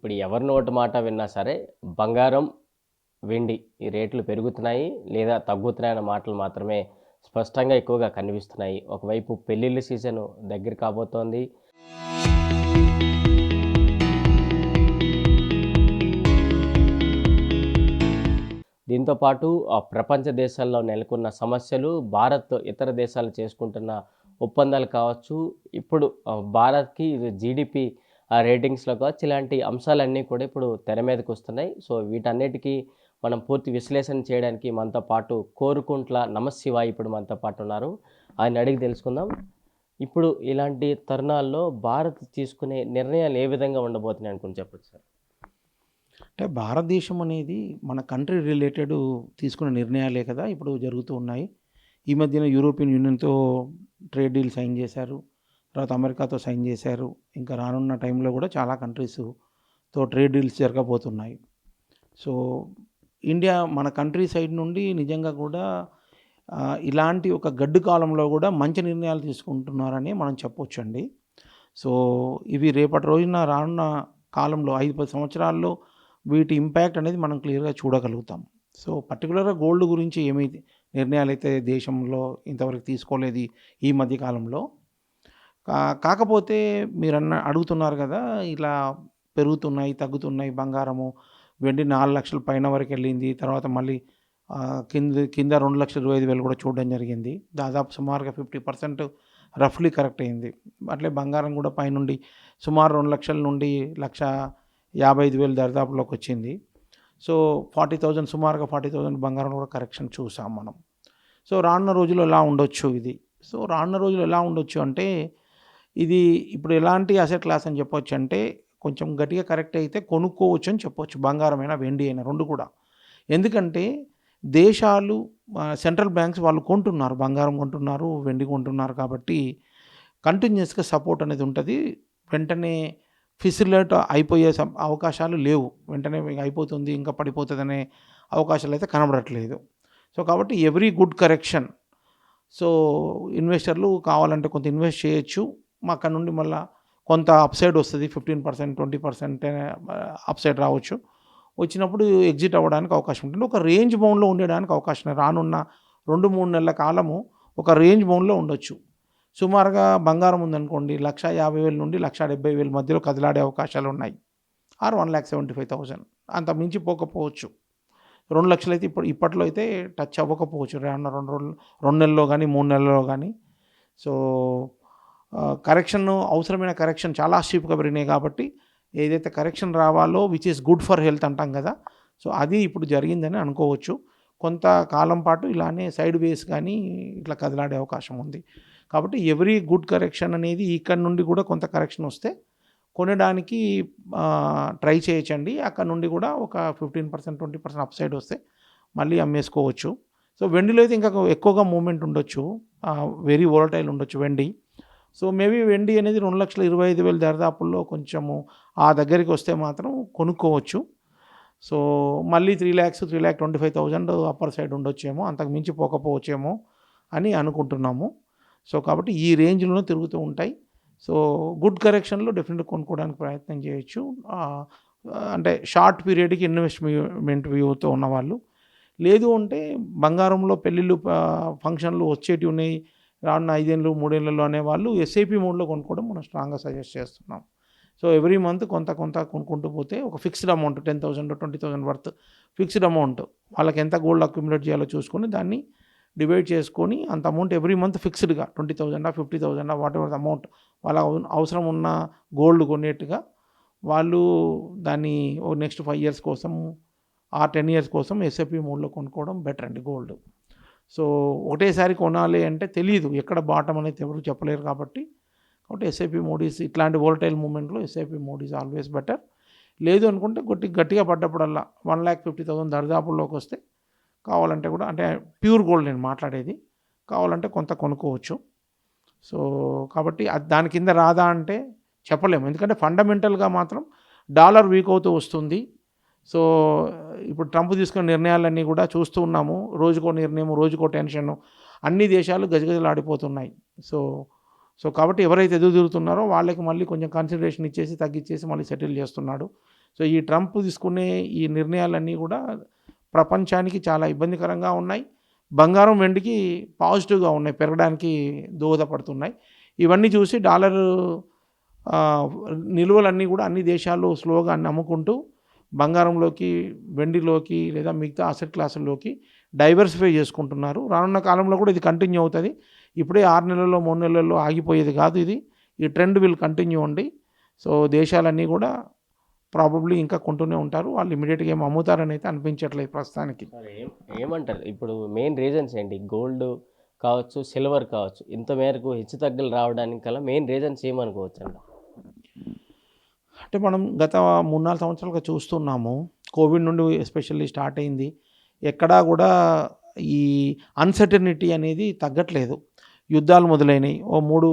ఇప్పుడు ఎవరి నోటి మాట విన్నా సరే బంగారం, వెండి ఈ రేట్లు పెరుగుతున్నాయి లేదా తగ్గుతున్నాయన్న మాటలు మాత్రమే స్పష్టంగా ఎక్కువగా కనిపిస్తున్నాయి. ఒకవైపు పెళ్ళిళ్ళ సీజను దగ్గర కాబోతోంది. దీంతో పాటు ప్రపంచ దేశాల్లో నెలకొన్న సమస్యలు, భారత్ ఇతర దేశాలు చేసుకుంటున్న ఒప్పందాలు కావచ్చు, ఇప్పుడు భారత్‌కి ఇది జీడీపీ రేటింగ్స్‌లో కావచ్చు, ఇలాంటి అంశాలన్నీ కూడా ఇప్పుడు తెర మీదకొస్తున్నాయి. సో, వీటన్నిటికీ మనం పూర్తి విశ్లేషణ చేయడానికి మనతో పాటు కోరుకుంట్ల నమశివాయ ఇప్పుడు మనతో పాటు ఉన్నారు. ఆయన్ని అడిగి తెలుసుకుందాం. ఇప్పుడు ఇలాంటి తరుణాల్లో భారత్ తీసుకునే నిర్ణయాలు ఏ విధంగా ఉండబోతున్నాయి అనుకుని చెప్పొచ్చు సార్? అంటే భారతదేశం అనేది మన కంట్రీ రిలేటెడ్ తీసుకున్న నిర్ణయాలే కదా ఇప్పుడు జరుగుతూ ఉన్నాయి. ఈ మధ్యన యూరోపియన్ యూనియన్‌తో ట్రేడ్ డీల్ సైన్ చేశారు. తర్వాత అమెరికాతో సైన్ చేశారు. ఇంకా రానున్న టైంలో కూడా చాలా కంట్రీస్‌తో ట్రేడ్ డీల్స్ జరగబోతున్నాయి. సో, ఇండియా మన కంట్రీ సైడ్ నుండి నిజంగా కూడా ఇలాంటి ఒక గడ్డు కాలంలో కూడా మంచి నిర్ణయాలు తీసుకుంటున్నారని మనం చెప్పొచ్చండి. సో, ఇవి రేపటి రోజున రానున్న కాలంలో 5, 10 సంవత్సరాల్లో వీటి ఇంపాక్ట్ అనేది మనం క్లియర్‌గా చూడగలుగుతాం. సో, పర్టిక్యులర్‌గా గోల్డ్ గురించి ఏమి నిర్ణయాలైతే దేశంలో ఇంతవరకు తీసుకోలేదు ఈ మధ్య కాలంలో. కాకపోతే అడుగుతున్నారు కదా! ఇలా పెరుగుతున్నాయి, తగ్గుతున్నాయి బంగారము, వెండి 4,00,000 పైన వరకెళ్ళింది. తర్వాత మళ్ళీ కింద 2,25,000 కూడా చూడడం జరిగింది. దాదాపు సుమారుగా 50% రఫ్‌లీ కరెక్ట్ అయింది. అట్లే బంగారం కూడా పైనుండి సుమారు 2,00,000 నుండి 1,55,000 దరిదాపులోకి వచ్చింది. సో, 40,000 సుమారుగా 40,000 బంగారం కూడా కరెక్షన్ చూసాం మనం. సో, రానున్న రోజుల్లో ఎలా ఉండొచ్చు ఇది? సో, రానున్న రోజుల్లో ఎలా ఉండొచ్చు అంటే, ఇది ఇప్పుడు ఎలాంటి అసెట్ క్లాస్ అని చెప్పొచ్చు అంటే, కొంచెం గట్టిగా కరెక్ట్ అయితే కొనుక్కోవచ్చు అని చెప్పొచ్చు. బంగారమైనా, వెండి అయినా 2 కూడా. ఎందుకంటే దేశాలు సెంట్రల్ బ్యాంక్స్ వాళ్ళు కొంటున్నారు. బంగారం కొంటున్నారు, వెండి కొంటున్నారు కాబట్టి కంటిన్యూయస్‌గా సపోర్ట్ అనేది ఉంటది. వెంటనే ఫిసిలేట్ అయిపోయే అవకాశాలు లేవు. వెంటనే అయిపోతుంది, ఇంకా పడిపోతుందనే అవకాశాలు అయితే కనబడట్లేదు. సో, కాబట్టి ఎవ్రీ గుడ్ కరెక్షన్. సో, ఇన్వెస్టర్లు కావాలంటే కొంత ఇన్వెస్ట్ చేయొచ్చు. అక్కడ నుండి మళ్ళా కొంత అప్సైడ్ వస్తుంది. 15%, 20% అప్సైడ్ రావచ్చు. వచ్చినప్పుడు ఎగ్జిట్ అవ్వడానికి అవకాశం ఉంటుంది. ఒక రేంజ్ బౌండ్‌లో ఉండడానికి అవకాశం రానున్న 2, 3 నెలల కాలము ఒక రేంజ్ బౌండ్‌లో ఉండొచ్చు. సుమారుగా బంగారం ఉందనుకోండి 1,50,000 నుండి 1,70,000 మధ్యలో కదిలాడే అవకాశాలు ఉన్నాయి. ఆర్ 1,75,000 అంత మించి పోకపోవచ్చు. 2,00,000 అయితే ఇప్పట్లో అయితే టచ్ అవ్వకపోవచ్చు. రానున్న 2 నెలల్లో కానీ, 3 నెలల్లో కానీ. సో, అవసరమైన కరెక్షన్ చాలా స్టీప్‌గా పెరిగినాయి కాబట్టి ఏదైతే కరెక్షన్ రావాలో which is good for health అంటాం కదా! సో, అది ఇప్పుడు జరిగిందని అనుకోవచ్చు. కొంతకాలం పాటు ఇలానే సైడ్ వేస్ కానీ ఇట్లా కదిలాడే అవకాశం ఉంది. కాబట్టి ఎవ్రీ గుడ్ కరెక్షన్ అనేది ఇక్కడ నుండి కూడా కొంత కరెక్షన్ వస్తే కొనడానికి ట్రై చేయొచ్చండి. అక్కడ నుండి కూడా ఒక 15%, 20% అప్సైడ్ వస్తే మళ్ళీ అమ్మేసుకోవచ్చు. సో, వెండిలో అయితే ఇంకా ఎక్కువగా మూవ్‌మెంట్ ఉండొచ్చు. వెరీ వోలటైల్ ఉండొచ్చు వెండి. సో, మేబీ వెండి అనేది 2,25,000 దరిదాపుల్లో కొంచెము ఆ దగ్గరికి వస్తే మాత్రం కొనుక్కోవచ్చు. సో, మళ్ళీ 3,00,000, 3,25,000 అప్పర్ సైడ్ ఉండొచ్చేమో, అంతకు మించి పోకపోవచ్చేమో అని అనుకుంటున్నాము. సో, కాబట్టి ఈ రేంజ్‌లోనే తిరుగుతూ ఉంటాయి. సో, గుడ్ కరెక్షన్‌లో డెఫినెట్‌గా కొనుక్కోవడానికి ప్రయత్నం చేయొచ్చు. అంటే షార్ట్ పీరియడ్‌కి ఇన్వెస్ట్‌మెంట్ వ్యూతో ఉన్నవాళ్ళు. లేదు అంటే బంగారంలో పెళ్ళిళ్ళు, ఫంక్షన్లు వచ్చేటివి ఉన్నాయి. రానున్న 5 ఏళ్ళు, 3 ఏళ్లలో అనేవాళ్ళు ఎస్ఐపి మోడ్‌లో కొనుక్కోవడం మనం స్ట్రాంగ్‌గా సజెస్ట్ చేస్తున్నాం. సో, ఎవ్రీ మంత్ కొంత కొనుక్కుంటూ పోతే ఒక fixed amount 10,000, 20,000 worth fixed amount వాళ్ళకి ఎంత గోల్డ్ అక్యుములేట్ చేయాలో చూసుకొని దాన్ని డివైడ్ చేసుకొని అంత అమౌంట్ ఎవ్రీ మంత్ ఫిక్స్డ్‌గా 20,000, 50,000 వాటెవర్ ద అమౌంట్ వాళ్ళ అవసరం ఉన్న గోల్డ్ కొనేట్టుగా వాళ్ళు దాన్ని నెక్స్ట్ 5 ఇయర్స్ కోసం ఆ 10 ఇయర్స్ కోసం ఎస్ఐపి మోడ్‌లో కొనుక్కోవడం బెటర్ అండి గోల్డ్. సో, ఒకటేసారి కొనాలి అంటే తెలీదు. ఎక్కడ బాటమ్ అనేది ఎవరు చెప్పలేరు కాబట్టి ఎస్ఐపి మోడ్ ఈజ్ ఇట్లాంటి వోలటైల్ మూవ్‌మెంట్‌లో SIP mode is always better. లేదు అనుకుంటే గట్టిగా పడ్డప్పుడల్లా 1,50,000 దరిదాపుల్లోకి వస్తే కావాలంటే కూడా, అంటే ప్యూర్ గోల్డ్ నేను మాట్లాడేది, కావాలంటే కొంత కొనుక్కోవచ్చు. సో, కాబట్టి దాని కింద రాదా అంటే చెప్పలేము. ఎందుకంటే ఫండమెంటల్గా మాత్రం డాలర్ వీక్ అవుతూ వస్తుంది. సో, ఇప్పుడు ట్రంప్ తీసుకున్న నిర్ణయాలన్నీ కూడా చూస్తూ ఉన్నాము. రోజుకో నిర్ణయం, రోజుకో టెన్షను, అన్ని దేశాలు గజగజలాడిపోతున్నాయి. సో, కాబట్టి ఎవరైతే ఎదురు తిరుగుతున్నారో వాళ్ళకి మళ్ళీ కొంచెం కన్సిడరేషన్ ఇచ్చేసి తగ్గించేసి మళ్ళీ సెటిల్ చేస్తున్నాడు. సో ఈ ట్రంప్ తీసుకునే ఈ నిర్ణయాలన్నీ కూడా ప్రపంచానికి చాలా ఇబ్బందికరంగా ఉన్నాయి. బంగారం వెండికి పాజిటివ్గా ఉన్నాయి, పెరగడానికి దోహదపడుతున్నాయి. ఇవన్నీ చూసి డాలరు నిల్వలన్నీ కూడా అన్ని దేశాలు స్లోగా అన్ని అమ్ముకుంటూ బంగారంలోకి, వెండిలోకి లేదా మిగతా అసెట్ క్లాసుల్లోకి డైవర్సిఫై చేసుకుంటున్నారు. రానున్న కాలంలో కూడా ఇది కంటిన్యూ అవుతుంది. ఇప్పుడే 6 నెలల్లో 3 నెలల్లో ఆగిపోయేది కాదు ఇది. ఈ ట్రెండ్ విల్ కంటిన్యూ అండి. సో దేశాలన్నీ కూడా ప్రాబబ్లీ ఇంకా కొంటూనే ఉంటారు. వాళ్ళు ఇమీడియట్గా ఏం అమ్ముతారని అయితే అనిపించట్లేదు ప్రస్తుతానికి. ఏమంటారు ఇప్పుడు మెయిన్ రీజన్స్ ఏంటి? గోల్డ్ కావచ్చు, సిల్వర్ కావచ్చు, ఇంత మేరకు హెచ్చు తగ్గులు రావడానికి గల మెయిన్ రీజన్స్ ఏమనుకోవచ్చు అండి? అంటే మనం గత 3-4 సంవత్సరాలుగా చూస్తున్నాము. కోవిడ్ నుండి ఎస్పెషల్లీ స్టార్ట్ అయింది. ఎక్కడా కూడా ఈ అన్సర్టనిటీ అనేది తగ్గట్లేదు. యుద్ధాలు మొదలైనవి, ఓ 3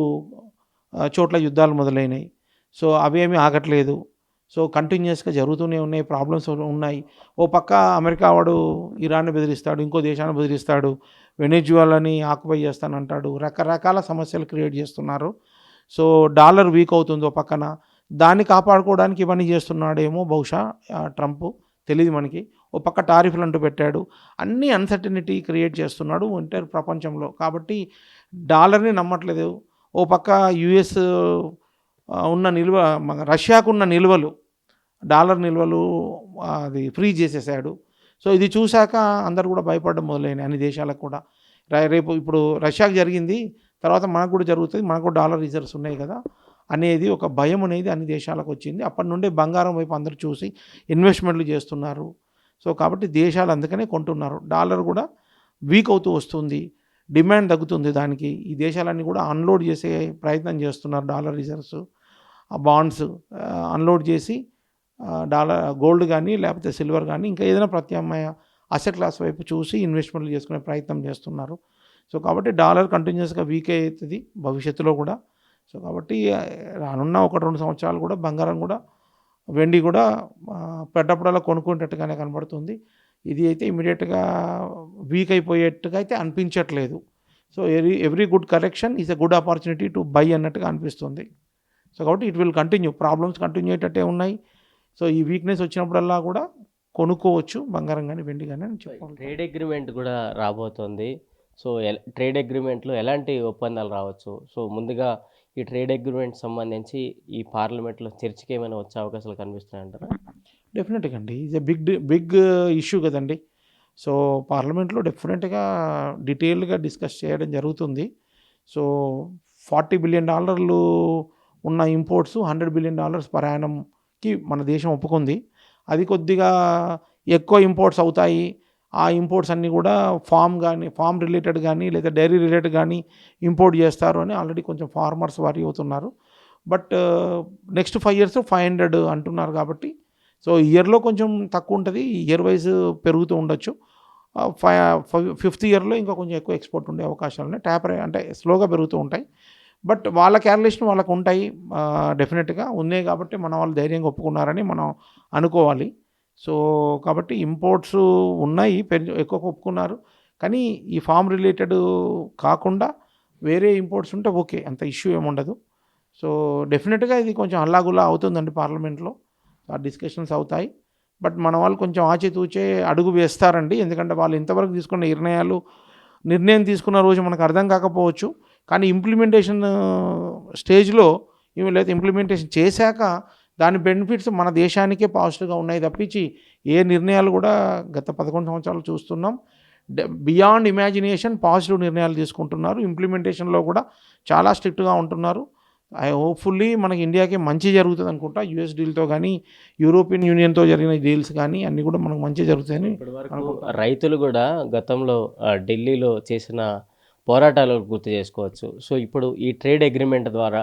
చోట్ల యుద్ధాలు మొదలైనవి. సో అవేమీ ఆగట్లేదు. సో కంటిన్యూస్గా జరుగుతూనే ఉన్నాయి, ప్రాబ్లమ్స్ ఉన్నాయి. ఓ పక్క అమెరికా వాడు ఇరాన్ని బెదిరిస్తాడు, ఇంకో దేశాన్ని బెదిరిస్తాడు, వెనెజులాని ఆక్యుపై చేస్తానంటాడు, రకరకాల సమస్యలు క్రియేట్ చేస్తున్నారు. సో డాలర్ వీక్ అవుతుంది ఓ పక్కన. దాన్ని కాపాడుకోవడానికి ఇవన్నీ చేస్తున్నాడేమో బహుశా ట్రంప్, తెలియదు మనకి. ఓ పక్క టారిఫ్లు అంటూ పెట్టాడు. అన్నీ అన్సర్టనిటీ క్రియేట్ చేస్తున్నాడు ఎంటైర్ ప్రపంచంలో. కాబట్టి డాలర్ని నమ్మట్లేదు. ఓ పక్క యుఎస్ ఉన్న రష్యాకున్న నిల్వలు, డాలర్ నిల్వలు అది ఫ్రీజ్ చేసేసాడు. సో ఇది చూశాక అందరు కూడా భయపడడం మొదలైనాయి, అన్ని దేశాలకు కూడా. రేపు ఇప్పుడు రష్యాకు జరిగింది, తర్వాత మనకు కూడా జరుగుతుంది, మనకు డాలర్ రిజర్వ్స్ ఉన్నాయి కదా అనేది ఒక భయం అనేది అన్ని దేశాలకు వచ్చింది. అప్పటి నుండే బంగారం వైపు అందరూ చూసి ఇన్వెస్ట్మెంట్లు చేస్తున్నారు. సో కాబట్టి దేశాలు అందుకనే కొంటున్నారు. డాలర్ కూడా వీక్ అవుతూ వస్తుంది, డిమాండ్ తగ్గుతుంది దానికి. ఈ దేశాలన్నీ కూడా అన్లోడ్ చేసే ప్రయత్నం చేస్తున్నారు. డాలర్ రిజర్వ్స్, బాండ్స్ అన్లోడ్ చేసి గోల్డ్ కానీ లేకపోతే సిల్వర్ కానీ ఇంకా ఏదైనా ప్రత్యామ్నాయ అసెట్ క్లాస్ వైపు చూసి ఇన్వెస్ట్మెంట్లు చేసుకునే ప్రయత్నం చేస్తున్నారు. సో కాబట్టి డాలర్ కంటిన్యూస్గా వీక్ అవుతుంది భవిష్యత్తులో కూడా. సో కాబట్టి రానున్న 1-2 సంవత్సరాలు కూడా బంగారం కూడా, వెండి కూడా పెట్టప్పుడల్లా కొనుక్కునేటట్టుగానే కనబడుతుంది. ఇది అయితే ఇమీడియట్గా వీక్ అయిపోయేట్టుగా అయితే అనిపించట్లేదు. So every good correction is a good opportunity to buy అన్నట్టుగా అనిపిస్తుంది. సో కాబట్టి it will continue, problems continue అయ్యేటట్టే ఉన్నాయి. సో ఈ వీక్నెస్ వచ్చినప్పుడల్లా కూడా కొనుక్కోవచ్చు బంగారం కానీ వెండి కానీ అని చెప్పాలి. ట్రేడ్ అగ్రిమెంట్ కూడా రాబోతోంది. సో ట్రేడ్ అగ్రిమెంట్లో ఎలాంటి ఒప్పందాలు రావచ్చు? సో ముందుగా ఈ ట్రేడ్ అగ్రిమెంట్ సంబంధించి ఈ పార్లమెంట్లో చర్చకి ఏమైనా వచ్చే అవకాశాలు కనిపిస్తున్నాయంటారా? డెఫినెట్గా అండి, ఈజ్ ఎ బిగ్ ఇష్యూ కదండి. సో పార్లమెంట్లో డెఫినెట్గా డీటెయిల్డ్గా డిస్కస్ చేయడం జరుగుతుంది. సో $40 బిలియన్ ఉన్న ఇంపోర్ట్స్ $100 బిలియన్ పర్ యానంకి మన దేశం ఒప్పుకుంది. అది కొద్దిగా ఎక్కువ ఇంపోర్ట్స్ అవుతాయి. ఆ ఇంపోర్ట్స్ అన్నీ కూడా ఫామ్ రిలేటెడ్ కానీ లేదా డైరీ రిలేటెడ్ కానీ ఇంపోర్ట్ చేస్తారు అని ఆల్రెడీ కొంచెం ఫార్మర్స్ వరీ అవుతున్నారు. బట్ నెక్స్ట్ 5 years 500 అంటున్నారు. కాబట్టి సో ఇయర్లో కొంచెం తక్కువ ఉంటుంది, ఇయర్ వైజ్ పెరుగుతూ ఉండొచ్చు. 5th yearలో ఇంకా కొంచెం ఎక్కువ ఎక్స్పోర్ట్ ఉండే అవకాశాలు ఉన్నాయి. అంటే స్లోగా పెరుగుతూ ఉంటాయి. బట్ వాళ్ళ క్యాలిక్యులేషన్ వాళ్ళకు ఉంటాయి, డెఫినెట్గా ఉన్నాయి. కాబట్టి మన వాళ్ళు ధైర్యంగా ఒప్పుకున్నారని మనం అనుకోవాలి. సో కాబట్టి ఇంపోర్ట్స్ ఉన్నాయి, ఎక్కువ ఒప్పుకున్నారు. కానీ ఈ ఫామ్ రిలేటెడ్ కాకుండా వేరే ఇంపోర్ట్స్ ఉంటే ఓకే, అంత ఇష్యూ ఏముండదు. సో డెఫినెట్గా ఇది కొంచెం హల్లాగుల్లా అవుతుందండి పార్లమెంట్లో, ఆ డిస్కషన్స్ అవుతాయి. బట్ మన వాళ్ళు కొంచెం ఆచితూచే అడుగు వేస్తారండి. ఎందుకంటే వాళ్ళు ఇంతవరకు తీసుకున్న నిర్ణయం తీసుకున్న రోజు మనకు అర్థం కాకపోవచ్చు, కానీ ఇంప్లిమెంటేషన్ స్టేజ్లో లేదా ఇంప్లిమెంటేషన్ చేశాక దాని బెనిఫిట్స్ మన దేశానికే పాజిటివ్గా ఉన్నాయి తప్పించి ఏ నిర్ణయాలు కూడా గత 11 సంవత్సరాలు చూస్తున్నాం బియాండ్ ఇమాజినేషన్ పాజిటివ్ నిర్ణయాలు తీసుకుంటున్నారు. ఇంప్లిమెంటేషన్లో కూడా చాలా స్ట్రిక్ట్గా ఉంటున్నారు. హోప్ఫుల్లీ మనకి ఇండియాకి మంచి జరుగుతుంది అనుకుంటా. యుఎస్ డీల్తో కానీ యూరోపియన్ యూనియన్తో జరిగిన డీల్స్ కానీ అన్నీ కూడా మనకు మంచి జరుగుతాయని. రైతులు కూడా గతంలో ఢిల్లీలో చేసిన పోరాటాలు గుర్తు చేసుకోవచ్చు. సో ఇప్పుడు ఈ ట్రేడ్ అగ్రిమెంట్ ద్వారా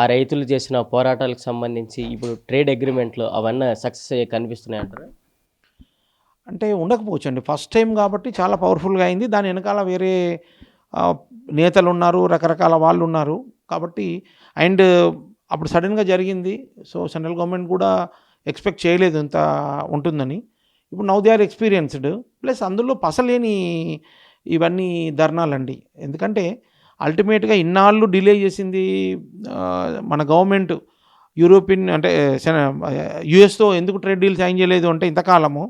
ఆ రైతులు చేసిన పోరాటాలకు సంబంధించి ఇప్పుడు ట్రేడ్ అగ్రిమెంట్లో అవన్నీ సక్సెస్ అయ్యే కనిపిస్తున్నాయి అంటారా? అంటే ఉండకపోవచ్చు అండి, ఫస్ట్ టైం కాబట్టి చాలా పవర్ఫుల్గా అయింది. దాని వెనకాల వేరే నేతలు ఉన్నారు, రకరకాల వాళ్ళు ఉన్నారు కాబట్టి. అండ్ అప్పుడు సడన్గా జరిగింది. సో సెంట్రల్ గవర్నమెంట్ కూడా ఎక్స్పెక్ట్ చేయలేదు ఇంత ఉంటుందని. ఇప్పుడు now they are experienced. Plus అందులో పసలేని ఇవన్నీ ధర్నాలండి. ఎందుకంటే అల్టిమేట్గా ఇన్నాళ్ళు డిలే చేసింది మన గవర్నమెంట్ యూరోపియన్ అంటే యుఎస్తో ఎందుకు ట్రేడ్ డీల్ సైన్ చేయలేదు అంటే ఇంతకాలము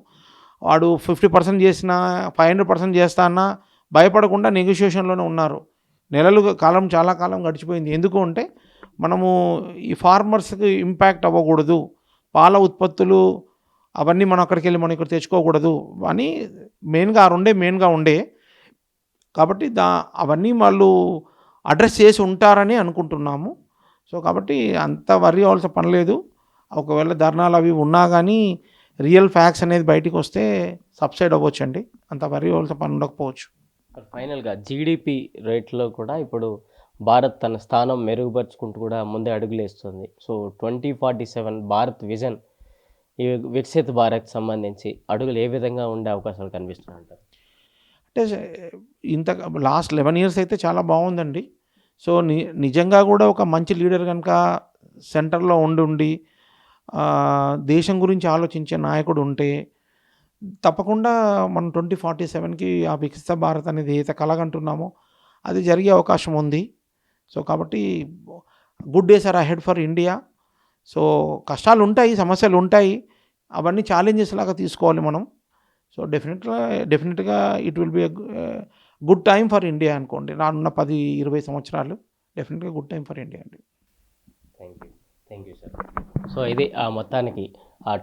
వాడు 50% చేసినా 500% చేస్తా అన్నా భయపడకుండా నెగోషియేషన్లోనే ఉన్నారు. చాలా కాలం గడిచిపోయింది. ఎందుకు అంటే మనము ఈ ఫార్మర్స్కి ఇంపాక్ట్ అవ్వకూడదు, పాల ఉత్పత్తులు అవన్నీ మనం అక్కడికి వెళ్ళి మనం ఇక్కడ తెచ్చుకోకూడదు అని మెయిన్గా ఉండే కాబట్టి అవన్నీ వాళ్ళు అడ్రస్ చేసి ఉంటారని అనుకుంటున్నాము. సో కాబట్టి అంత వర్రీ అవ్వాల్సిన పని లేదు. ఒకవేళ ధర్నాలు అవి ఉన్నా కానీ రియల్ ఫ్యాక్ట్స్ అనేది బయటికి వస్తే సబ్సైడ్ అవ్వచ్చండి. అంత వర్రీ అవ్వాల్సిన పని ఉండకపోవచ్చు. ఫైనల్గా జీడిపి రేట్లో కూడా ఇప్పుడు భారత్ తన స్థానం మెరుగుపరుచుకుంటూ కూడా ముందే అడుగులేస్తుంది. సో 2047 భారత్ విజన్, ఈ వికసిత్ భారత్ సంబంధించి అడుగులు ఏ విధంగా ఉండే అవకాశాలు కనిపిస్తున్నాయంటారు? అంటే ఇంత లాస్ట్ 11 years అయితే చాలా బాగుందండి. సో నిజంగా కూడా ఒక మంచి లీడర్ కనుక సెంటర్లో ఉండి దేశం గురించి ఆలోచించే నాయకుడు ఉంటే తప్పకుండా మనం 2047కి ఆ వికసిత భారత్ అనేది ఏదైతే కలగంటున్నామో అది జరిగే అవకాశం ఉంది. సో కాబట్టి good days are ahead for India. So కష్టాలు ఉంటాయి, సమస్యలు ఉంటాయి, అవన్నీ ఛాలెంజెస్ లాగా తీసుకోవాలి మనం. సో డెఫినెట్గా it will be good time for India అనుకోండి. రానున్న 10-20 సంవత్సరాలు డెఫినెట్గా గుడ్ టైం ఫర్ ఇండియా అండి. Thank you sir. సో ఇది మొత్తానికి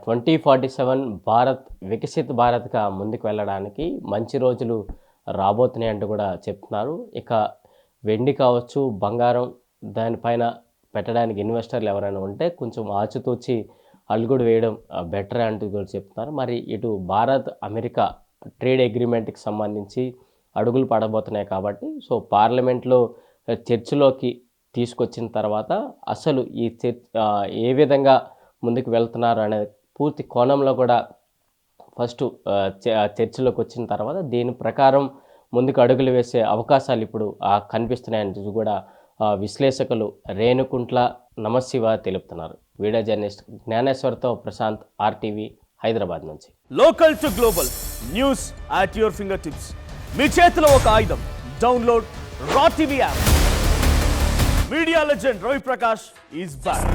2047 భారత్ వికసిత్ భారత్గా ముందుకు వెళ్ళడానికి మంచి రోజులు రాబోతున్నాయి అంటూ కూడా చెప్తున్నారు. ఇక వెండి కావచ్చు, బంగారం, దానిపైన పెట్టడానికి ఇన్వెస్టర్లు ఎవరైనా ఉంటే కొంచెం ఆచితూచి అడుగుడు వేయడం బెటర్ అంటూ కూడా చెప్తున్నారు. మరి ఇటు భారత్ అమెరికా ట్రేడ్ అగ్రిమెంట్కి సంబంధించి అడుగులు పడబోతున్నాయి కాబట్టి సో పార్లమెంట్లో చర్చలోకి తీసుకొచ్చిన తర్వాత అసలు ఈ ఏ విధంగా ముందుకు వెళ్తున్నారు అనే పూర్తి కోణంలో కూడా ఫస్ట్ చర్చలోకి వచ్చిన తర్వాత దీని ప్రకారం ముందుకు అడుగులు వేసే అవకాశాలు ఇప్పుడు కనిపిస్తున్నాయని కూడా విశ్లేషకులు రేణుకుంట్ల నమశివ తెలుపుతున్నారు. వీడియో జర్నలిస్ట్ జ్ఞానేశ్వర్తో ప్రశాంత్, RTV హైదరాబాద్ నుంచి. Local to global news at your finger tips. మీ చేతిలో ఒక ఆయుధం. Download Raw TV app. Media legend Ravi Prakash is back.